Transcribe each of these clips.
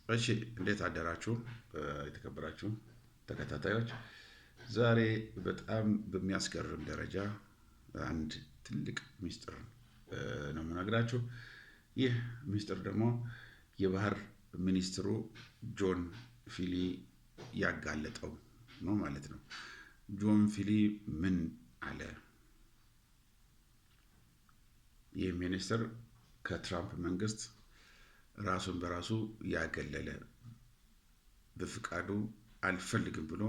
እሺ እንዴት አደራችሁ? የተከበራችሁ ተከታታዮች፣ ዛሬ በጣም በሚያስገርም ደረጃ አንድ ትልቅ ሚስጥር ነው የምነግራችሁ። ይህ ሚስጥር ደግሞ የባህር ሚኒስትሩ ጆን ፊሊ ያጋለጠው ነው ማለት ነው። ጆን ፊሊ ምን አለ? ይህ ሚኒስትር ከትራምፕ መንግስት ራሱን በራሱ ያገለለ በፍቃዱ አልፈልግም ብሎ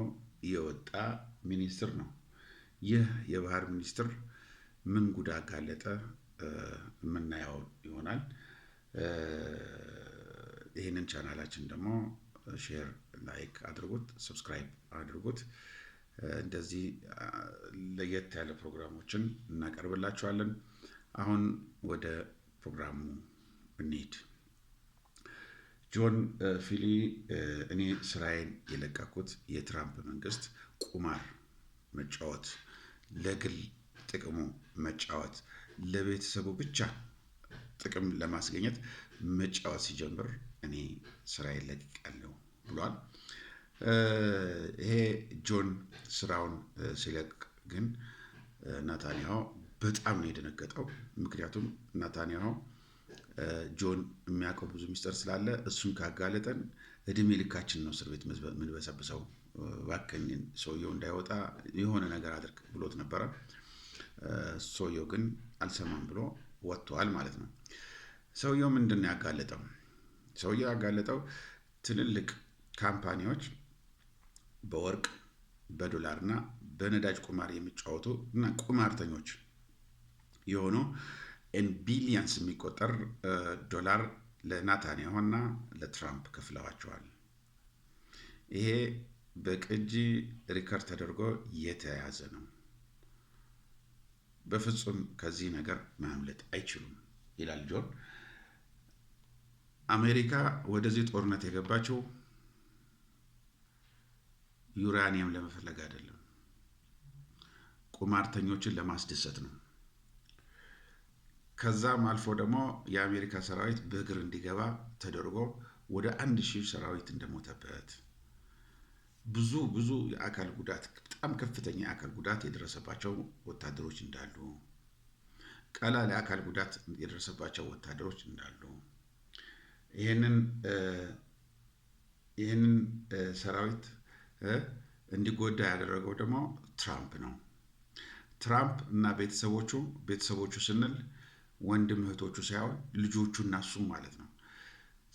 የወጣ ሚኒስትር ነው። ይህ የባህር ሚኒስትር ምን ጉድ አጋለጠ? የምናየው ይሆናል። ይህንን ቻናላችን ደግሞ ሼር፣ ላይክ አድርጉት፣ ሰብስክራይብ አድርጉት። እንደዚህ ለየት ያለ ፕሮግራሞችን እናቀርብላችኋለን። አሁን ወደ ፕሮግራሙ እንሂድ። ጆን ፊሊ እኔ ስራዬን የለቀኩት የትራምፕ መንግስት ቁማር መጫወት፣ ለግል ጥቅሙ መጫወት፣ ለቤተሰቡ ብቻ ጥቅም ለማስገኘት መጫወት ሲጀምር እኔ ስራዬን ለቅቄያለሁ ብሏል። ይሄ ጆን ስራውን ሲለቅ ግን ናታንያሁ በጣም ነው የደነገጠው። ምክንያቱም ናታንያሁ ጆን የሚያውቀው ብዙ ሚስጥር ስላለ እሱን ካጋለጠን እድሜ ልካችን ነው እስር ቤት የምንበሰብሰው፣ እባክህን ሰውየው እንዳይወጣ የሆነ ነገር አድርግ ብሎት ነበረ። ሰውየው ግን አልሰማም ብሎ ወጥቷል ማለት ነው። ሰውየው ምንድን ነው ያጋለጠው? ሰውየው ያጋለጠው ትልልቅ ካምፓኒዎች በወርቅ በዶላር እና በነዳጅ ቁማር የሚጫወቱ እና ቁማርተኞች የሆኑ ቢሊየንስ የሚቆጠር ዶላር ለናታንያሁ እና ለትራምፕ ከፍለዋቸዋል። ይሄ በቅጂ ሪከርድ ተደርጎ የተያዘ ነው። በፍጹም ከዚህ ነገር ማምለጥ አይችሉም ይላል ጆን። አሜሪካ ወደዚህ ጦርነት የገባችው ዩራኒየም ለመፈለግ አይደለም፣ ቁማርተኞችን ለማስደሰት ነው። ከዛም አልፎ ደግሞ የአሜሪካ ሰራዊት በእግር እንዲገባ ተደርጎ ወደ 1000 ሰራዊት እንደሞተበት፣ ብዙ የአካል ጉዳት፣ በጣም ከፍተኛ የአካል ጉዳት የደረሰባቸው ወታደሮች እንዳሉ፣ ቀላል የአካል ጉዳት የደረሰባቸው ወታደሮች እንዳሉ፣ ይህንን ሰራዊት እንዲጎዳ ያደረገው ደግሞ ትራምፕ ነው። ትራምፕ እና ቤተሰቦቹ ስንል ወንድም እህቶቹ ሳይሆን ልጆቹ እና እሱ ማለት ነው።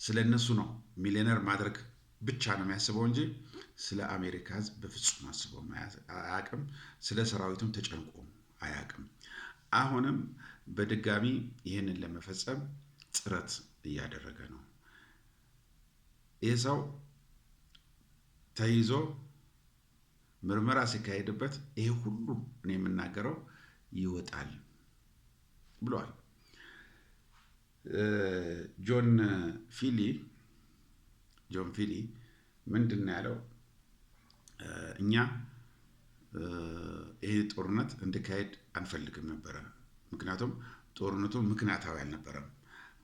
ስለ እነሱ ነው ሚሊዮነር ማድረግ ብቻ ነው የሚያስበው እንጂ ስለ አሜሪካ ሕዝብ በፍጹም አስበው አያውቅም። ስለ ሰራዊቱም ተጨንቆ አያውቅም። አሁንም በድጋሚ ይህንን ለመፈጸም ጥረት እያደረገ ነው። ይህ ሰው ተይዞ ምርመራ ሲካሄድበት ይሄ ሁሉ እኔ የምናገረው ይወጣል ብሏል። ጆን ፊሊ ምንድን ነው ያለው? እኛ ይሄ ጦርነት እንዲካሄድ አንፈልግም ነበረ፣ ምክንያቱም ጦርነቱ ምክንያታዊ አልነበረም።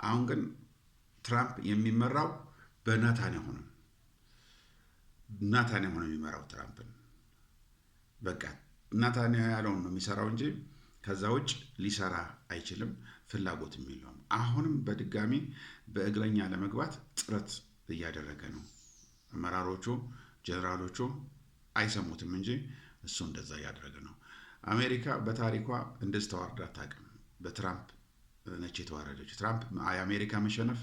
አሁን ግን ትራምፕ የሚመራው በናታንያሁ ነው። ናታንያሁ ነው የሚመራው ትራምፕን። በቃ ናታንያሁ ያለውን ነው የሚሰራው እንጂ ከዛ ውጭ ሊሰራ አይችልም፣ ፍላጎትም የለውም። አሁንም በድጋሚ በእግረኛ ለመግባት ጥረት እያደረገ ነው። አመራሮቹ ጀነራሎቹ አይሰሙትም እንጂ እሱ እንደዛ እያደረገ ነው። አሜሪካ በታሪኳ እንደዚህ ተዋርዳ አታውቅም። በትራምፕ ነች የተዋረደች። ትራምፕ የአሜሪካ መሸነፍ፣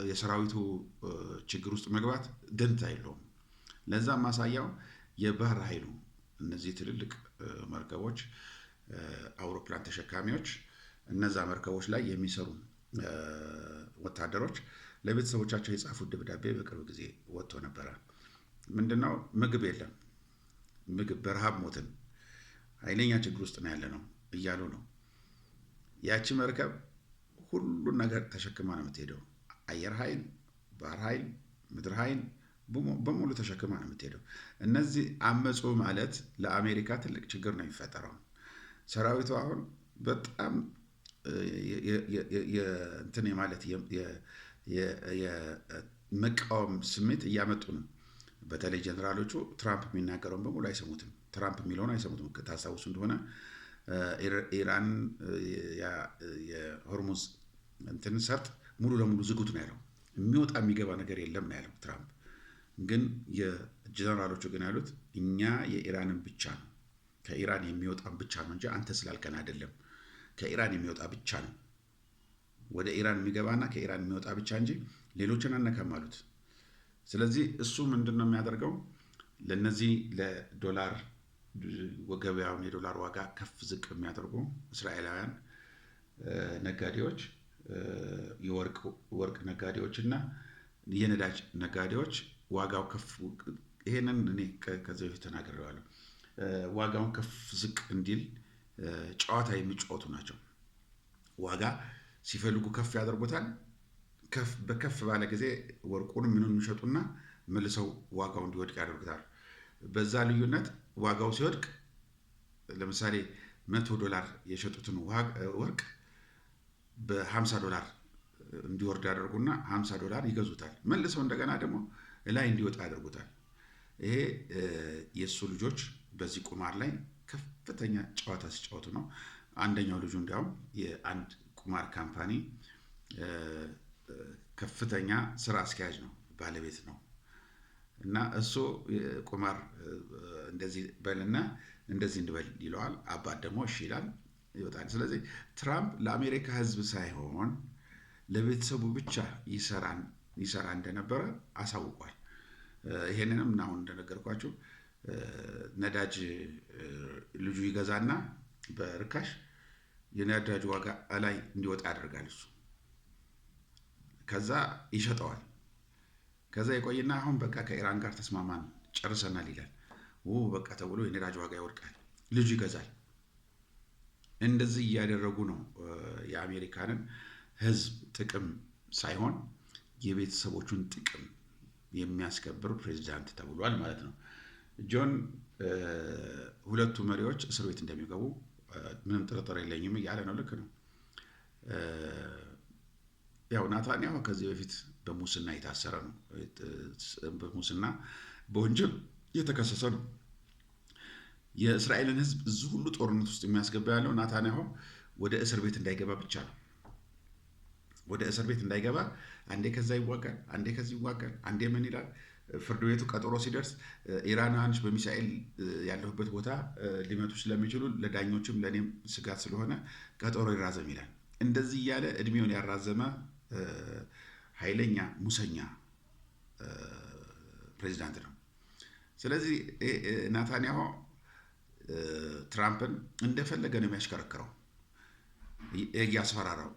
የሰራዊቱ ችግር ውስጥ መግባት ደንታ የለውም። ለዛም ማሳያው የባህር ኃይሉ እነዚህ ትልልቅ መርከቦች፣ አውሮፕላን ተሸካሚዎች፣ እነዛ መርከቦች ላይ የሚሰሩ ወታደሮች ለቤተሰቦቻቸው የጻፉት ደብዳቤ በቅርብ ጊዜ ወጥቶ ነበረ። ምንድነው? ምግብ የለም፣ ምግብ በረሃብ ሞትን፣ ኃይለኛ ችግር ውስጥ ነው ያለ ነው እያሉ ነው። ያቺ መርከብ ሁሉን ነገር ተሸክማ ነው የምትሄደው። አየር ኃይል፣ ባህር ኃይል፣ ምድር ኃይል በሙሉ ተሸክማ ነው የምትሄደው። እነዚህ አመፁ ማለት ለአሜሪካ ትልቅ ችግር ነው የሚፈጠረው። ሰራዊቱ አሁን በጣም እንትን ማለት የመቃወም ስሜት እያመጡ ነው። በተለይ ጀነራሎቹ ትራምፕ የሚናገረውን በሙሉ አይሰሙትም። ትራምፕ የሚለውን አይሰሙትም። ታስታውሱ እንደሆነ ኢራን የሆርሙዝ እንትን ሰርጥ ሙሉ ለሙሉ ዝጉት ነው ያለው። የሚወጣ የሚገባ ነገር የለም ነው ያለው ትራምፕ። ግን የጀነራሎቹ ግን ያሉት እኛ የኢራንን ብቻ ነው ከኢራን የሚወጣን ብቻ ነው እንጂ አንተ ስላልከን አይደለም። ከኢራን የሚወጣ ብቻ ነው ወደ ኢራን የሚገባና ከኢራን የሚወጣ ብቻ እንጂ ሌሎችን አነካም አሉት። ስለዚህ እሱ ምንድን ነው የሚያደርገው? ለነዚህ ለዶላር ገበያውን የዶላር ዋጋ ከፍ ዝቅ የሚያደርጉ እስራኤላውያን ነጋዴዎች፣ የወርቅ ነጋዴዎች እና የነዳጅ ነጋዴዎች ዋጋው ከፍ ይሄንን እኔ ከዚህ በፊት ተናግሬዋለሁ። ዋጋውን ከፍ ዝቅ እንዲል ጨዋታ የሚጫወቱ ናቸው። ዋጋ ሲፈልጉ ከፍ ያደርጉታል። በከፍ ባለ ጊዜ ወርቁን ምኑን የሚሸጡና መልሰው ዋጋው እንዲወድቅ ያደርጉታል። በዛ ልዩነት ዋጋው ሲወድቅ ለምሳሌ $100 የሸጡትን ወርቅ በ$50 እንዲወርድ ያደርጉና $50 ይገዙታል። መልሰው እንደገና ደግሞ ላይ እንዲወጣ ያደርጉታል። ይሄ የእሱ ልጆች በዚህ ቁማር ላይ ከፍተኛ ጨዋታ ሲጫወቱ ነው። አንደኛው ልጁ እንዲያውም የአንድ ቁማር ካምፓኒ ከፍተኛ ስራ አስኪያጅ ነው፣ ባለቤት ነው። እና እሱ ቁማር እንደዚህ በልና እንደዚህ እንድበል ይለዋል። አባት ደግሞ እሺ ይላል፣ ይወጣል። ስለዚህ ትራምፕ ለአሜሪካ ሕዝብ ሳይሆን ለቤተሰቡ ብቻ ይሰራ እንደነበረ አሳውቋል። ይሄንንም አሁን እንደነገርኳችሁ ነዳጅ ልጁ ይገዛና በርካሽ የነዳጅ ዋጋ ላይ እንዲወጣ ያደርጋል እሱ። ከዛ ይሸጠዋል። ከዛ ይቆይና አሁን በቃ ከኢራን ጋር ተስማማን ጨርሰናል ይላል። በቃ ተብሎ የነዳጅ ዋጋ ይወድቃል፣ ልጁ ይገዛል። እንደዚህ እያደረጉ ነው የአሜሪካንን ሕዝብ ጥቅም ሳይሆን የቤተሰቦቹን ጥቅም የሚያስከብር ፕሬዚዳንት ተብሏል ማለት ነው። ጆን ሁለቱ መሪዎች እስር ቤት እንደሚገቡ ምንም ጥርጥር የለኝም እያለ ነው። ልክ ነው። ያው ናታንያሁ ከዚህ በፊት በሙስና የታሰረ ነው። በሙስና በወንጀል የተከሰሰ ነው። የእስራኤልን ሕዝብ እዚህ ሁሉ ጦርነት ውስጥ የሚያስገባ ያለው ናታንያሁ ወደ እስር ቤት እንዳይገባ ብቻ ነው። ወደ እስር ቤት እንዳይገባ አንዴ ከዛ ይዋጋል፣ አንዴ ከዚህ ይዋጋል፣ አንዴ ምን ይላል። ፍርድ ቤቱ ቀጠሮ ሲደርስ ኢራናውያኖች በሚሳኤል ያለሁበት ቦታ ሊመቱ ስለሚችሉ ለዳኞችም ለእኔም ስጋት ስለሆነ ቀጠሮ ይራዘም ይላል። እንደዚህ እያለ እድሜውን ያራዘመ ኃይለኛ ሙሰኛ ፕሬዚዳንት ነው። ስለዚህ ናታንያሁ ትራምፕን እንደፈለገ ነው የሚያሽከረክረው፣ እያስፈራራው።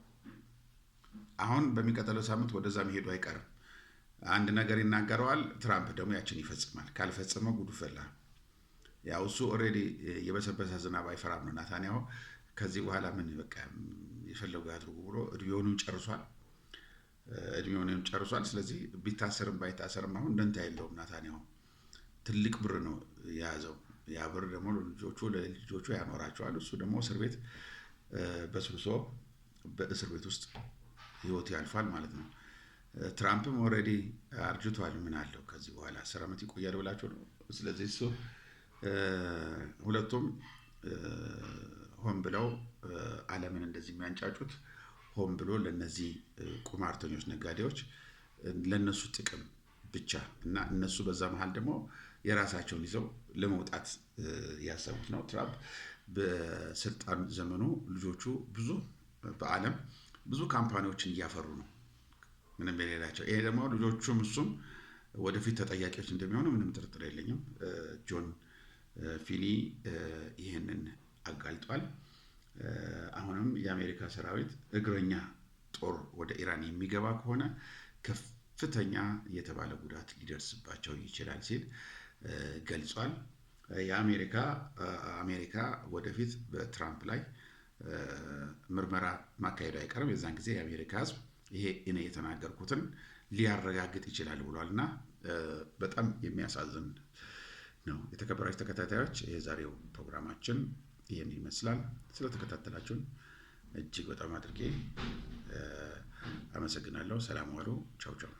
አሁን በሚቀጥለው ሳምንት ወደዛ መሄዱ አይቀርም። አንድ ነገር ይናገረዋል፣ ትራምፕ ደግሞ ያችን ይፈጽማል። ካልፈጸመ ጉዱ ፈላ። ያው እሱ ኦልሬዲ የበሰበሰ ዝናብ አይፈራም ነው ናታንያሁ። ከዚህ በኋላ ምን በቃ የፈለጉ ያድርጉ ብሎ እድሜውንም ጨርሷል። ስለዚህ ቢታሰርም ባይታሰርም አሁን ደንታ የለውም ናታንያሁ። ትልቅ ብር ነው የያዘው። ያ ብር ደግሞ ለልጆቹ ያኖራቸዋል። እሱ ደግሞ እስር ቤት በስብሶ በእስር ቤት ውስጥ ህይወቱ ያልፋል ማለት ነው። ትራምፕም ኦልሬዲ አርጅቷል። ምን አለው ከዚህ በኋላ 10 ዓመት ይቆያል ብላችሁ ነው? ስለዚህ እሱ ሁለቱም ሆን ብለው ዓለምን እንደዚህ የሚያንጫጩት ሆን ብሎ ለነዚህ ቁማርተኞች ነጋዴዎች ለነሱ ጥቅም ብቻ እና እነሱ በዛ መሃል ደግሞ የራሳቸውን ይዘው ለመውጣት ያሰቡት ነው። ትራምፕ በስልጣን ዘመኑ ልጆቹ በዓለም ብዙ ካምፓኒዎችን እያፈሩ ነው፣ ምንም የሌላቸው። ይሄ ደግሞ ልጆቹም እሱም ወደፊት ተጠያቂዎች እንደሚሆኑ ምንም ጥርጥር የለኝም። ጆን ፊኒ ይህንን አጋልጧል። አሁንም የአሜሪካ ሰራዊት እግረኛ ጦር ወደ ኢራን የሚገባ ከሆነ ከፍተኛ የተባለ ጉዳት ሊደርስባቸው ይችላል ሲል ገልጿል። አሜሪካ ወደፊት በትራምፕ ላይ ምርመራ ማካሄዱ አይቀርም። የዛን ጊዜ የአሜሪካ ሕዝብ ይሄ እኔ የተናገርኩትን ሊያረጋግጥ ይችላል ብሏል እና በጣም የሚያሳዝን ነው። የተከበራችሁ ተከታታዮች የዛሬው ፕሮግራማችን ይህን ይመስላል። ስለተከታተላችሁን እጅግ በጣም አድርጌ አመሰግናለሁ። ሰላም ዋሉ። ቻው ቻው።